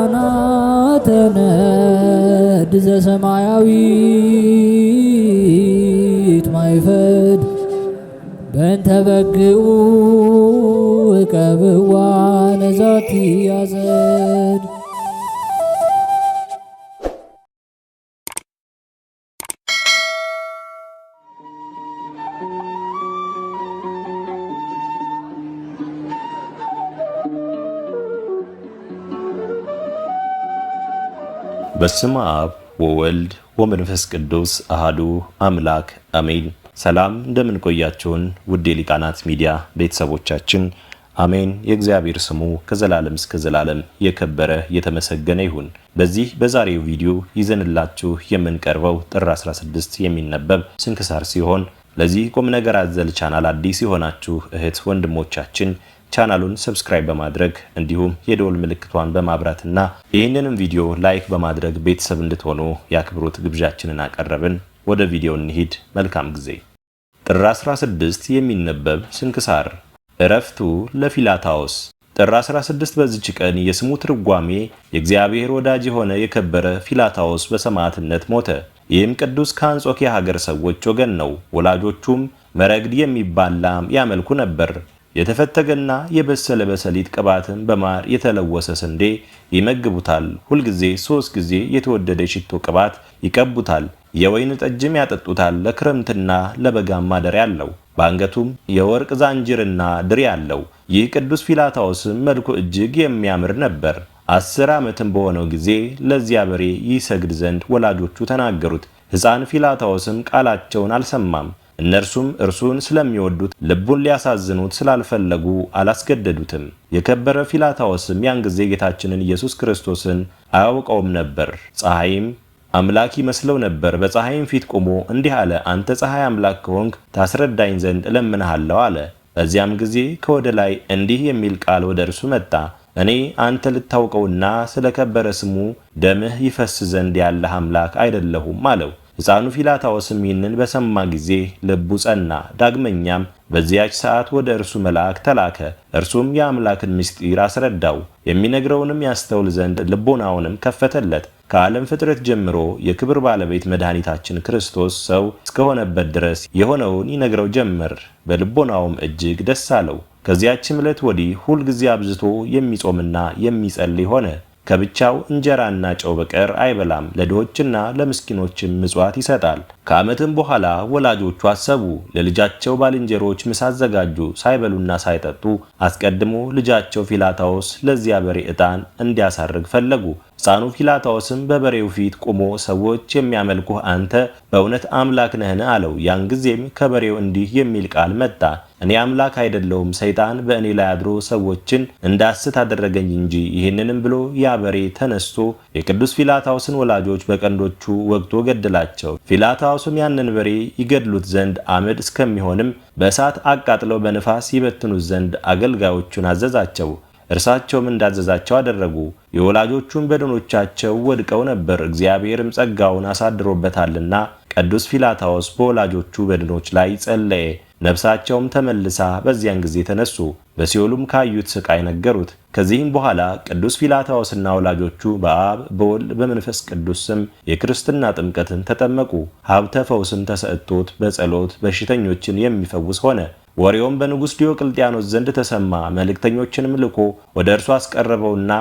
ሊቃናተ ነድ ዘሰማያዊት ማይፈድ በእንተ በግዑ እቀብዋ ነዛቲ ያዘድ። በስመ አብ ወወልድ ወመንፈስ ቅዱስ አሃዱ አምላክ አሜን። ሰላም እንደምን ቆያችሁን ውድ የሊቃናት ሚዲያ ቤተሰቦቻችን፣ አሜን። የእግዚአብሔር ስሙ ከዘላለም እስከ ዘላለም የከበረ የተመሰገነ ይሁን። በዚህ በዛሬው ቪዲዮ ይዘንላችሁ የምንቀርበው ጥር 16 የሚነበብ ስንክሳር ሲሆን ለዚህ ቁም ነገር አዘል ቻናል አዲስ የሆናችሁ እህት ወንድሞቻችን ቻናሉን ሰብስክራይብ በማድረግ እንዲሁም የደወል ምልክቷን በማብራትና ይህንንም ቪዲዮ ላይክ በማድረግ ቤተሰብ እንድትሆኑ የአክብሮት ግብዣችንን አቀረብን። ወደ ቪዲዮ እንሂድ። መልካም ጊዜ። ጥር 16 የሚነበብ ስንክሳር። ዕረፍቱ ለፊላታዎስ። ጥር 16 በዚች ቀን የስሙ ትርጓሜ የእግዚአብሔር ወዳጅ የሆነ የከበረ ፊላታዎስ በሰማዕትነት ሞተ። ይህም ቅዱስ ከአንጾኪያ ሀገር ሰዎች ወገን ነው። ወላጆቹም መረግድ የሚባል ላም ያመልኩ ነበር። የተፈተገና የበሰለ በሰሊጥ ቅባትን በማር የተለወሰ ስንዴ ይመግቡታል። ሁልጊዜ 3 ጊዜ የተወደደ ሽቶ ቅባት ይቀቡታል። የወይን ጠጅም ያጠጡታል። ለክረምትና ለበጋም ማደሪያ አለው። በአንገቱም የወርቅ ዛንጅርና ድሪ አለው። ይህ ቅዱስ ፊላታዎስም መልኩ እጅግ የሚያምር ነበር። 10 ዓመትም በሆነው ጊዜ ለዚያ በሬ ይሰግድ ዘንድ ወላጆቹ ተናገሩት። ሕፃን ፊላታዎስም ቃላቸውን አልሰማም። እነርሱም እርሱን ስለሚወዱት ልቡን ሊያሳዝኑት ስላልፈለጉ አላስገደዱትም። የከበረ ፊላታዎስም ያን ጊዜ ጌታችንን ኢየሱስ ክርስቶስን አያውቀውም ነበር። ፀሐይም አምላክ ይመስለው ነበር። በፀሐይም ፊት ቆሞ እንዲህ አለ፣ አንተ ፀሐይ አምላክ ከሆንክ ታስረዳኝ ዘንድ እለምንሃለሁ አለ። በዚያም ጊዜ ከወደ ላይ እንዲህ የሚል ቃል ወደ እርሱ መጣ፣ እኔ አንተ ልታውቀውና ስለከበረ ስሙ ደምህ ይፈስ ዘንድ ያለህ አምላክ አይደለሁም አለው። ሕፃኑ ፊላታዎስም ይህንን በሰማ ጊዜ ልቡ ጸና። ዳግመኛም በዚያች ሰዓት ወደ እርሱ መልአክ ተላከ። እርሱም የአምላክን ምስጢር አስረዳው። የሚነግረውንም ያስተውል ዘንድ ልቦናውንም ከፈተለት። ከዓለም ፍጥረት ጀምሮ የክብር ባለቤት መድኃኒታችን ክርስቶስ ሰው እስከሆነበት ድረስ የሆነውን ይነግረው ጀመር። በልቦናውም እጅግ ደስ አለው። ከዚያችም ዕለት ወዲህ ሁልጊዜ አብዝቶ የሚጾምና የሚጸልይ ሆነ። ከብቻው እንጀራና ጨው በቀር አይበላም። ለድሆችና ለምስኪኖችም ምጽዋት ይሰጣል። ከዓመትም በኋላ ወላጆቹ አሰቡ። ለልጃቸው ባልንጀሮች ምሳ አዘጋጁ። ሳይበሉና ሳይጠጡ አስቀድሞ ልጃቸው ፊላታዎስ ለዚያ በሬ ዕጣን እንዲያሳርግ ፈለጉ። ሕፃኑ ፊላታዎስም በበሬው ፊት ቆሞ ሰዎች የሚያመልኩህ አንተ በእውነት አምላክ ነህን? አለው። ያን ጊዜም ከበሬው እንዲህ የሚል ቃል መጣ፣ እኔ አምላክ አይደለሁም፣ ሰይጣን በእኔ ላይ አድሮ ሰዎችን እንዳስት አደረገኝ እንጂ። ይህንንም ብሎ ያ በሬ ተነስቶ የቅዱስ ፊላታዎስን ወላጆች በቀንዶቹ ወግቶ ገደላቸው። ፊላታዎስም ያንን በሬ ይገድሉት ዘንድ አመድ እስከሚሆንም በእሳት አቃጥለው በንፋስ ይበትኑት ዘንድ አገልጋዮቹን አዘዛቸው። እርሳቸውም እንዳዘዛቸው አደረጉ። የወላጆቹን በደኖቻቸው ወድቀው ነበር፣ እግዚአብሔርም ጸጋውን አሳድሮበታልና። ቅዱስ ፊላታዎስ በወላጆቹ በደኖች ላይ ጸለየ። ነፍሳቸውም ተመልሳ በዚያን ጊዜ ተነሱ። በሲኦሉም ካዩት ስቃይ ነገሩት። ከዚህም በኋላ ቅዱስ ፊላታዎስና ወላጆቹ በአብ በወልድ በመንፈስ ቅዱስ ስም የክርስትና ጥምቀትን ተጠመቁ። ሀብተ ፈውስም ተሰጥቶት በጸሎት በሽተኞችን የሚፈውስ ሆነ። ወሬውም በንጉሥ ዲዮቅልጥያኖስ ዘንድ ተሰማ። መልእክተኞችንም ልኮ ወደ እርሱ አስቀረበውና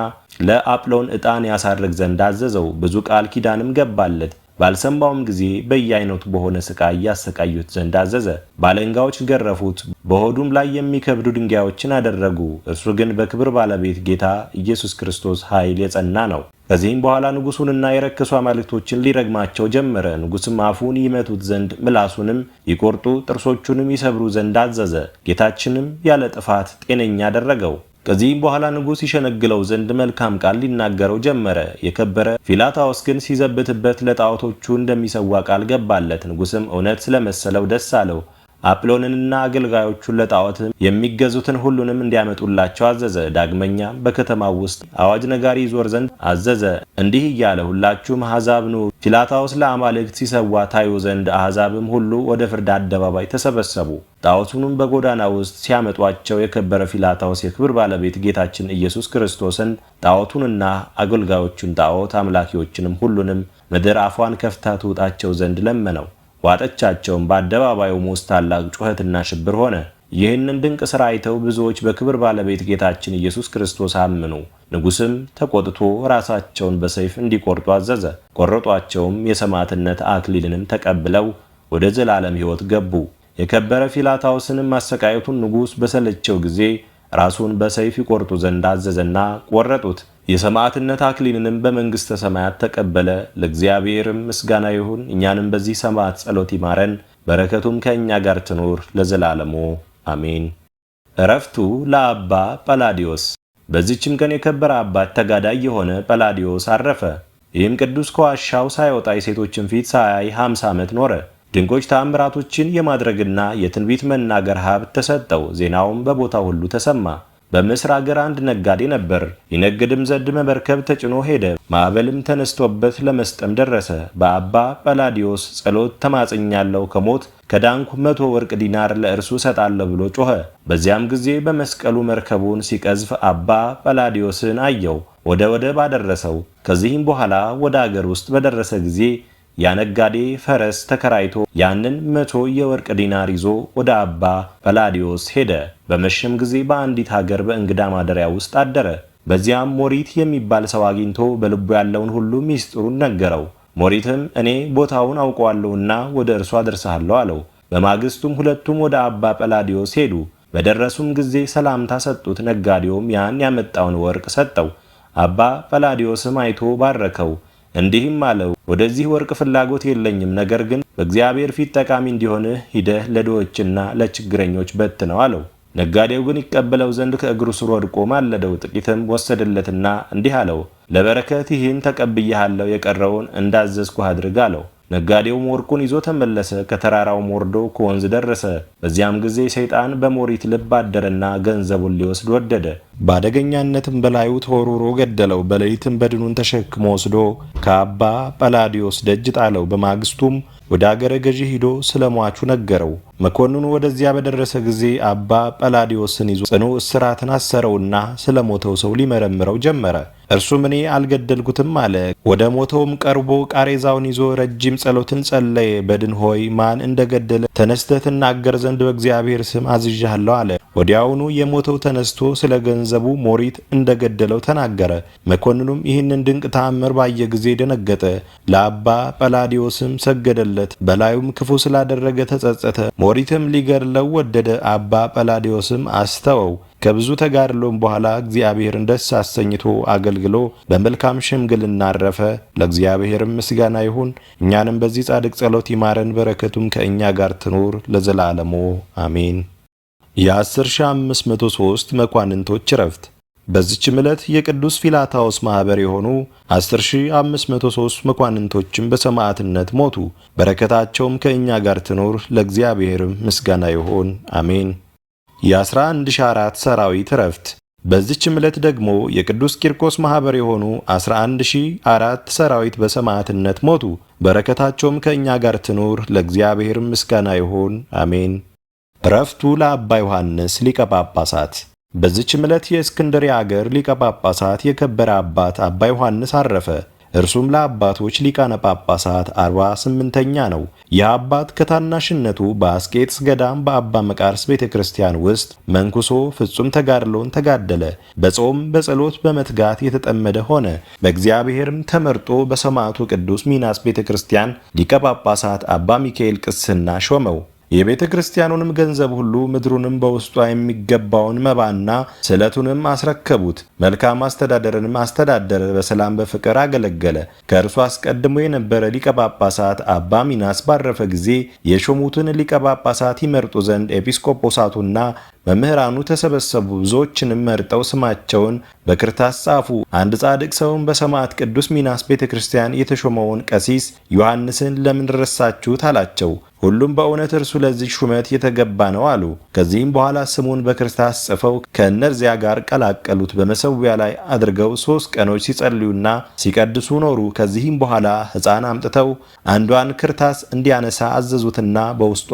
ለአጵሎን ዕጣን ያሳርግ ዘንድ አዘዘው። ብዙ ቃል ኪዳንም ገባለት። ባልሰማውም ጊዜ በየአይነቱ በሆነ ስቃይ ያሰቃዩት ዘንድ አዘዘ። ባለንጋዎች ገረፉት፣ በሆዱም ላይ የሚከብዱ ድንጋዮችን አደረጉ። እርሱ ግን በክብር ባለቤት ጌታ ኢየሱስ ክርስቶስ ኃይል የጸና ነው። ከዚህም በኋላ ንጉሡንና የረከሱ አማልክቶችን ሊረግማቸው ጀመረ። ንጉሥም አፉን ይመቱት ዘንድ ምላሱንም ይቆርጡ ጥርሶቹንም ይሰብሩ ዘንድ አዘዘ። ጌታችንም ያለ ጥፋት ጤነኛ አደረገው። ከዚህም በኋላ ንጉሥ ይሸነግለው ዘንድ መልካም ቃል ሊናገረው ጀመረ። የከበረ ፊላታዎስ ግን ሲዘብትበት ለጣዖቶቹ እንደሚሰዋ ቃል ገባለት። ንጉሥም እውነት ስለመሰለው ደስ አለው። አጵሎንንና አገልጋዮቹን ለጣዖት የሚገዙትን ሁሉንም እንዲያመጡላቸው አዘዘ። ዳግመኛም በከተማው ውስጥ አዋጅ ነጋሪ ይዞር ዘንድ አዘዘ፣ እንዲህ እያለ ሁላችሁም አሕዛብ ኑ፣ ፊላታዎስ ለአማልክት ሲሰዋ ታዩ ዘንድ። አሕዛብም ሁሉ ወደ ፍርድ አደባባይ ተሰበሰቡ። ጣዖቱንም በጎዳና ውስጥ ሲያመጧቸው የከበረ ፊላታዎስ የክብር ባለቤት ጌታችን ኢየሱስ ክርስቶስን ጣዖቱንና አገልጋዮቹን ጣዖት አምላኪዎችንም ሁሉንም ምድር አፏን ከፍታ ትውጣቸው ዘንድ ለመነው። ዋጠቻቸውም። በአደባባዩም ውስጥ ታላቅ ጩኸትና ሽብር ሆነ። ይህንን ድንቅ ሥራ አይተው ብዙዎች በክብር ባለቤት ጌታችን ኢየሱስ ክርስቶስ አመኑ። ንጉሥም ተቆጥቶ ራሳቸውን በሰይፍ እንዲቆርጡ አዘዘ። ቆረጧቸውም። የሰማዕትነት አክሊልንም ተቀብለው ወደ ዘላለም ሕይወት ገቡ። የከበረ ፊላታዎስንም ማሰቃየቱን ንጉሥ በሰለቸው ጊዜ ራሱን በሰይፍ ይቆርጡ ዘንድ አዘዘና ቆረጡት። የሰማዕትነት አክሊልንም በመንግሥተ ሰማያት ተቀበለ። ለእግዚአብሔርም ምስጋና ይሁን። እኛንም በዚህ ሰማዕት ጸሎት ይማረን፣ በረከቱም ከእኛ ጋር ትኑር ለዘላለሙ አሜን። ዕረፍቱ ለአባ ጰላዲዮስ። በዚህችም ቀን የከበረ አባት ተጋዳይ የሆነ ጰላዲዮስ አረፈ። ይህም ቅዱስ ከዋሻው ሳይወጣ የሴቶችን ፊት ሳያይ 50 ዓመት ኖረ። ድንቆች ተአምራቶችን የማድረግና የትንቢት መናገር ሀብት ተሰጠው። ዜናውም በቦታው ሁሉ ተሰማ። በምስር አገር አንድ ነጋዴ ነበር። ይነግድም ዘንድ መርከብ ተጭኖ ሄደ። ማዕበልም ተነስቶበት ለመስጠም ደረሰ። በአባ ጰላዲዮስ ጸሎት ተማጽኛለሁ፣ ከሞት ከዳንኩ 100 ወርቅ ዲናር ለእርሱ እሰጣለሁ ብሎ ጮኸ። በዚያም ጊዜ በመስቀሉ መርከቡን ሲቀዝፍ አባ ጰላዲዮስን አየው፣ ወደ ወደብ አደረሰው። ከዚህም በኋላ ወደ አገር ውስጥ በደረሰ ጊዜ ያነጋዴ ፈረስ ተከራይቶ ያንን 100 የወርቅ ዲናር ይዞ ወደ አባ ጰላዲዮስ ሄደ። በመሸም ጊዜ በአንዲት ሀገር በእንግዳ ማደሪያ ውስጥ አደረ። በዚያም ሞሪት የሚባል ሰው አግኝቶ በልቡ ያለውን ሁሉ ሚስጥሩን ነገረው። ሞሪትም እኔ ቦታውን አውቀዋለሁና ወደ እርሱ አደርሳለሁ አለው። በማግስቱም ሁለቱም ወደ አባ ጰላዲዮስ ሄዱ። በደረሱም ጊዜ ሰላምታ ሰጡት። ነጋዴውም ያን ያመጣውን ወርቅ ሰጠው። አባ ጰላዲዮስም አይቶ ባረከው። እንዲህም አለው፣ ወደዚህ ወርቅ ፍላጎት የለኝም፣ ነገር ግን በእግዚአብሔር ፊት ጠቃሚ እንዲሆንህ ሂደህ ለድሆችና ለችግረኞች በትነው አለው። ነጋዴው ግን ይቀበለው ዘንድ ከእግሩ ስር ወድቆ ማለደው። ጥቂትም ወሰደለትና እንዲህ አለው፣ ለበረከት ይህን ተቀብያለሁ፣ የቀረውን እንዳዘዝኩህ አድርግ አለው። ነጋዴውም ወርቁን ይዞ ተመለሰ። ከተራራውም ወርዶ ከወንዝ ደረሰ። በዚያም ጊዜ ሰይጣን በሞሪት ልብ አደረና ገንዘቡን ሊወስድ ወደደ። በአደገኛነትም በላዩ ተወርውሮ ገደለው። በሌሊትም በድኑን ተሸክሞ ወስዶ ከአባ ጰላዲዮስ ደጅ ጣለው። በማግስቱም ወደ አገረ ገዢ ሂዶ ስለ ሟቹ ነገረው። መኮንኑ ወደዚያ በደረሰ ጊዜ አባ ጰላዲዮስን ይዞ ጽኑ እስራትን አሰረውና ስለ ሞተው ሰው ሊመረምረው ጀመረ። እርሱም እኔ አልገደልኩትም አለ። ወደ ሞተውም ቀርቦ ቃሬዛውን ይዞ ረጅም ጸሎትን ጸለየ። በድን ሆይ ማን እንደገደለ ተነስተህ ትናገር ዘንድ በእግዚአብሔር ስም አዝዣለሁ አለ። ወዲያውኑ የሞተው ተነስቶ ስለ ገንዘቡ ሞሪት እንደገደለው ተናገረ። መኮንኑም ይህንን ድንቅ ተአምር ባየ ጊዜ ደነገጠ። ለአባ ጰላዲዮስም ሰገደለት። በላዩም ክፉ ስላደረገ ተጸጸተ። ሞሪትም ሊገድለው ወደደ። አባ ጰላዲዮስም አስተወው። ከብዙ ተጋድሎም በኋላ እግዚአብሔርን ደስ አሰኝቶ አገልግሎ በመልካም ሽምግልና አረፈ። ለእግዚአብሔርም ምስጋና ይሁን። እኛንም በዚህ ጻድቅ ጸሎት ይማረን፣ በረከቱም ከእኛ ጋር ትኑር ለዘላለሙ አሜን። የ10503 መኳንንቶች ዕረፍት። በዚችም ዕለት የቅዱስ ፊላታዎስ ማኅበር የሆኑ 10503 መኳንንቶችም በሰማዕትነት ሞቱ። በረከታቸውም ከእኛ ጋር ትኑር፣ ለእግዚአብሔርም ምስጋና ይሁን አሜን። የ11004 ሰራዊት ዕረፍት። በዚችም ዕለት ደግሞ የቅዱስ ቂርቆስ ማኅበር የሆኑ 11004 ሰራዊት በሰማዕትነት ሞቱ። በረከታቸውም ከእኛ ጋር ትኑር፣ ለእግዚአብሔርም ምስጋና ይሁን አሜን። ዕረፍቱ ለአባ ዮሐንስ ሊቀ ጳጳሳት። በዚችም ዕለት የእስክንድርያ አገር ሊቀ ጳጳሳት የከበረ አባት አባ ዮሐንስ አረፈ። እርሱም ለአባቶች ሊቃነ ጳጳሳት 48ኛ ነው። ይህ አባት ከታናሽነቱ በአስቄጥስ ገዳም በአባ መቃርስ ቤተክርስቲያን ውስጥ መንኩሶ ፍጹም ተጋድሎን ተጋደለ። በጾም በጸሎት በመትጋት የተጠመደ ሆነ። በእግዚአብሔርም ተመርጦ በሰማዕቱ ቅዱስ ሚናስ ቤተክርስቲያን ሊቀ ጳጳሳት አባ ሚካኤል ቅስና ሾመው። የቤተ ክርስቲያኑንም ገንዘብ ሁሉ ምድሩንም በውስጧ የሚገባውን መባና ስዕለቱንም አስረከቡት። መልካም አስተዳደርንም አስተዳደረ። በሰላም በፍቅር አገለገለ። ከእርሱ አስቀድሞ የነበረ ሊቀ ጳጳሳት አባ ሚናስ ባረፈ ጊዜ የሾሙትን ሊቀ ጳጳሳት ይመርጡ ዘንድ ኤጲስቆጶሳቱና መምህራኑ ተሰበሰቡ። ብዙዎችንም መርጠው ስማቸውን በክርታስ ጻፉ። አንድ ጻድቅ ሰውን በሰማዕት ቅዱስ ሚናስ ቤተክርስቲያን የተሾመውን ቀሲስ ዮሐንስን ለምን ረሳችሁት አላቸው። ሁሉም በእውነት እርሱ ለዚህ ሹመት የተገባ ነው አሉ። ከዚህም በኋላ ስሙን በክርታስ ጽፈው ከእነርዚያ ጋር ቀላቀሉት። በመሠዊያ ላይ አድርገው 3 ቀኖች ሲጸልዩና ሲቀድሱ ኖሩ። ከዚህም በኋላ ሕፃን አምጥተው አንዷን ክርታስ እንዲያነሳ አዘዙትና በውስጧ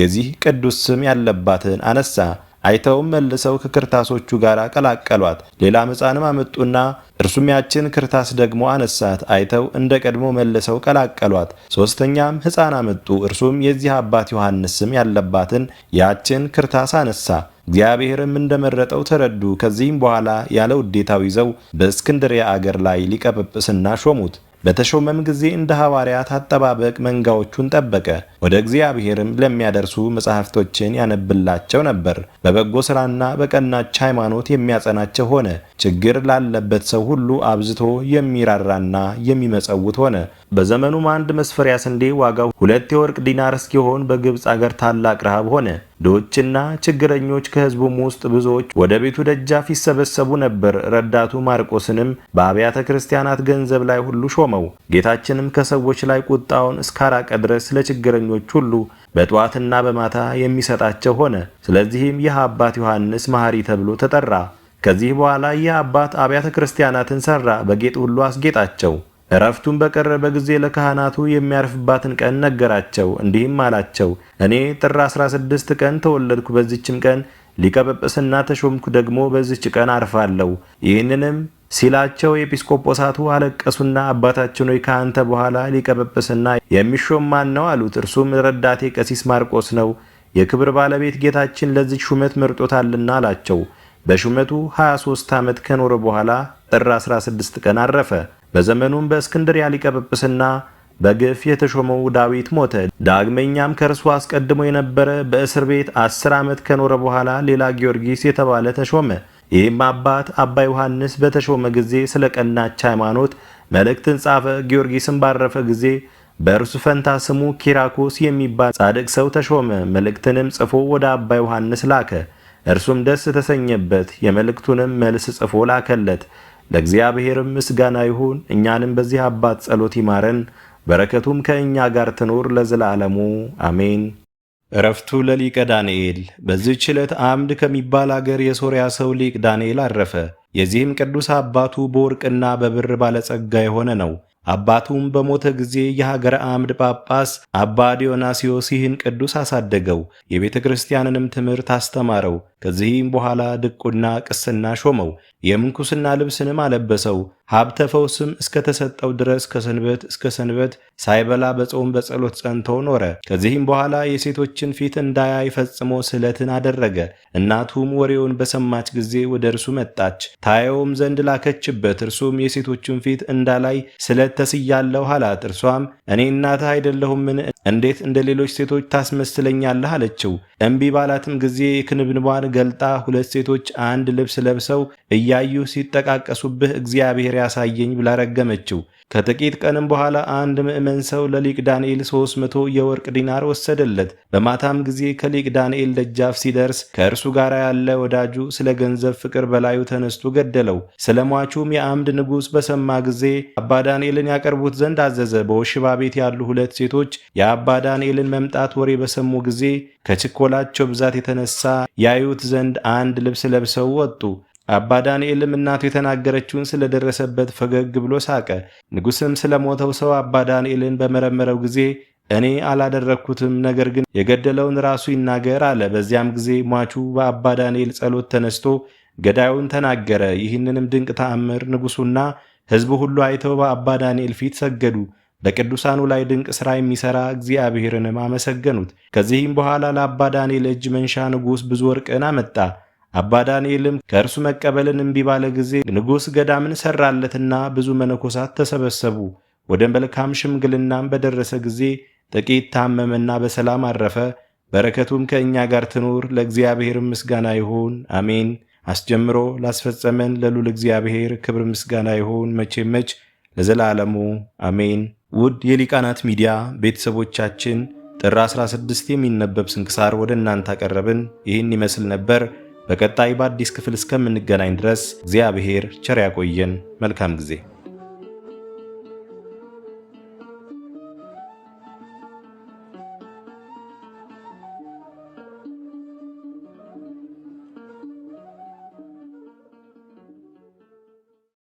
የዚህ ቅዱስ ስም ያለባትን አነሳ። አይተውም መልሰው ከክርታሶቹ ጋር ቀላቀሏት። ሌላ ሕፃንም አመጡና እርሱም ያችን ክርታስ ደግሞ አነሳት። አይተው እንደ ቀድሞ መልሰው ቀላቀሏት። ሶስተኛም ሕፃን አመጡ። እርሱም የዚህ አባት ዮሐንስ ስም ያለባትን ያችን ክርታስ አነሳ። እግዚአብሔርም እንደመረጠው ተረዱ። ከዚህም በኋላ ያለ ውዴታው ይዘው በእስክንድርያ አገር ላይ ሊቀ ጵጵስና ሾሙት። በተሾመም ጊዜ እንደ ሐዋርያት አጠባበቅ መንጋዎቹን ጠበቀ። ወደ እግዚአብሔርም ለሚያደርሱ መጻሕፍቶችን ያነብላቸው ነበር። በበጎ ሥራና በቀናች ሃይማኖት የሚያጸናቸው ሆነ። ችግር ላለበት ሰው ሁሉ አብዝቶ የሚራራና የሚመጸውት ሆነ። በዘመኑም 1 መስፈሪያ ስንዴ ዋጋው 2 የወርቅ ዲናር እስኪሆን በግብፅ አገር ታላቅ ረሃብ ሆነ። ድሆችና ችግረኞች ከሕዝቡም ውስጥ ብዙዎች ወደ ቤቱ ደጃፍ ይሰበሰቡ ነበር። ረዳቱ ማርቆስንም በአብያተ ክርስቲያናት ገንዘብ ላይ ሁሉ ሾመው። ጌታችንም ከሰዎች ላይ ቁጣውን እስካራቀ ድረስ ለችግረኞች ሁሉ በጠዋትና በማታ የሚሰጣቸው ሆነ። ስለዚህም ይህ አባት ዮሐንስ መሐሪ ተብሎ ተጠራ። ከዚህ በኋላ ይህ አባት አብያተ ክርስቲያናትን ሠራ፣ በጌጥ ሁሉ አስጌጣቸው። እረፍቱን በቀረበ ጊዜ ለካህናቱ የሚያርፍባትን ቀን ነገራቸው። እንዲህም አላቸው፣ እኔ ጥር 16 ቀን ተወለድኩ። በዚችም ቀን ሊቀ ጵጵስና ተሾምኩ። ደግሞ በዚች ቀን አርፋለሁ። ይህንንም ሲላቸው ኤጲስቆጶሳቱ አለቀሱና አባታችን ሆይ ከአንተ በኋላ ሊቀ ጵጵስና የሚሾም ማን ነው አሉት። እርሱም ረዳቴ ቀሲስ ማርቆስ ነው፣ የክብር ባለቤት ጌታችን ለዚች ሹመት መርጦታልና አላቸው። በሹመቱ 23 ዓመት ከኖረ በኋላ ጥር 16 ቀን አረፈ። በዘመኑም በእስክንድርያ ሊቀ ጵጵስና በግፍ የተሾመው ዳዊት ሞተ። ዳግመኛም ከእርሱ አስቀድሞ የነበረ በእስር ቤት 10 ዓመት ከኖረ በኋላ ሌላ ጊዮርጊስ የተባለ ተሾመ። ይህም አባት አባ ዮሐንስ በተሾመ ጊዜ ስለ ቀናች ሃይማኖት መልእክትን ጻፈ። ጊዮርጊስም ባረፈ ጊዜ በእርሱ ፈንታ ስሙ ኪራኮስ የሚባል ጻድቅ ሰው ተሾመ። መልእክትንም ጽፎ ወደ አባ ዮሐንስ ላከ። እርሱም ደስ ተሰኘበት። የመልእክቱንም መልስ ጽፎ ላከለት። ለእግዚአብሔርም ምስጋና ይሁን። እኛንም በዚህ አባት ጸሎት ይማረን፣ በረከቱም ከእኛ ጋር ትኖር ለዘላለሙ አሜን። ዕረፍቱ ለሊቀ ዳንኤል። በዚህች ዕለት አምድ ከሚባል አገር የሶርያ ሰው ሊቅ ዳንኤል አረፈ። የዚህም ቅዱስ አባቱ በወርቅና በብር ባለጸጋ የሆነ ነው። አባቱም በሞተ ጊዜ የሀገረ አምድ ጳጳስ አባ ዲዮናስዮስ ይህን ቅዱስ አሳደገው፣ የቤተ ክርስቲያንንም ትምህርት አስተማረው። ከዚህም በኋላ ድቁና ቅስና ሾመው፣ የምንኩስና ልብስንም አለበሰው። ሀብተ ፈውስም እስከተሰጠው ድረስ ከሰንበት እስከ ሰንበት ሳይበላ በጾም በጸሎት ጸንቶ ኖረ። ከዚህም በኋላ የሴቶችን ፊት እንዳያይ ፈጽሞ ስዕለትን አደረገ። እናቱም ወሬውን በሰማች ጊዜ ወደ እርሱ መጣች፣ ታየውም ዘንድ ላከችበት። እርሱም የሴቶችን ፊት እንዳላይ ስዕለት ተስያለሁ አላት። እርሷም እኔ እናትህ አይደለሁምን? እንዴት እንደ ሌሎች ሴቶች ታስመስለኛለህ? አለችው። እምቢ ባላትም ጊዜ ክንብንቧን ገልጣ 2 ሴቶች አንድ ልብስ ለብሰው እያዩ ሲጠቃቀሱብህ እግዚአብሔር ያሳየኝ ብላ ረገመችው። ከጥቂት ቀንም በኋላ አንድ ምዕመን ሰው ለሊቅ ዳንኤል 300 የወርቅ ዲናር ወሰደለት። በማታም ጊዜ ከሊቅ ዳንኤል ደጃፍ ሲደርስ ከእርሱ ጋር ያለ ወዳጁ ስለ ገንዘብ ፍቅር በላዩ ተነስቶ ገደለው። ስለ ሟቹም የአምድ ንጉሥ በሰማ ጊዜ አባ ዳንኤልን ያቀርቡት ዘንድ አዘዘ። በወሽባ ቤት ያሉ 2 ሴቶች የአባ ዳንኤልን መምጣት ወሬ በሰሙ ጊዜ ከችኮላቸው ብዛት የተነሳ ያዩት ዘንድ አንድ ልብስ ለብሰው ወጡ። አባ ዳንኤልም እናቱ የተናገረችውን ስለደረሰበት ፈገግ ብሎ ሳቀ። ንጉሥም ስለሞተው ሰው አባ ዳንኤልን በመረመረው ጊዜ እኔ አላደረግኩትም፣ ነገር ግን የገደለውን ራሱ ይናገር አለ። በዚያም ጊዜ ሟቹ በአባ ዳንኤል ጸሎት ተነስቶ ገዳዩን ተናገረ። ይህንንም ድንቅ ተአምር ንጉሡና ሕዝቡ ሁሉ አይተው በአባ ዳንኤል ፊት ሰገዱ። በቅዱሳኑ ላይ ድንቅ ሥራ የሚሠራ እግዚአብሔርንም አመሰገኑት። ከዚህም በኋላ ለአባ ዳንኤል እጅ መንሻ ንጉሥ ብዙ ወርቅን አመጣ። አባ ዳንኤልም ከእርሱ መቀበልን እምቢ ባለ ጊዜ ንጉሥ ገዳምን ሠራለትና ብዙ መነኮሳት ተሰበሰቡ። ወደ መልካም ሽምግልናም በደረሰ ጊዜ ጥቂት ታመመና በሰላም አረፈ። በረከቱም ከእኛ ጋር ትኑር፣ ለእግዚአብሔርም ምስጋና ይሁን አሜን። አስጀምሮ ላስፈጸመን ለልዑል እግዚአብሔር ክብር ምስጋና ይሁን መቼም መች ለዘላለሙ አሜን። ውድ የሊቃናት ሚዲያ ቤተሰቦቻችን ጥር 16 የሚነበብ ስንክሳር ወደ እናንተ አቀረብን። ይህን ይመስል ነበር። በቀጣይ በአዲስ ክፍል እስከምንገናኝ ድረስ እግዚአብሔር ቸር ያቆየን። መልካም ጊዜ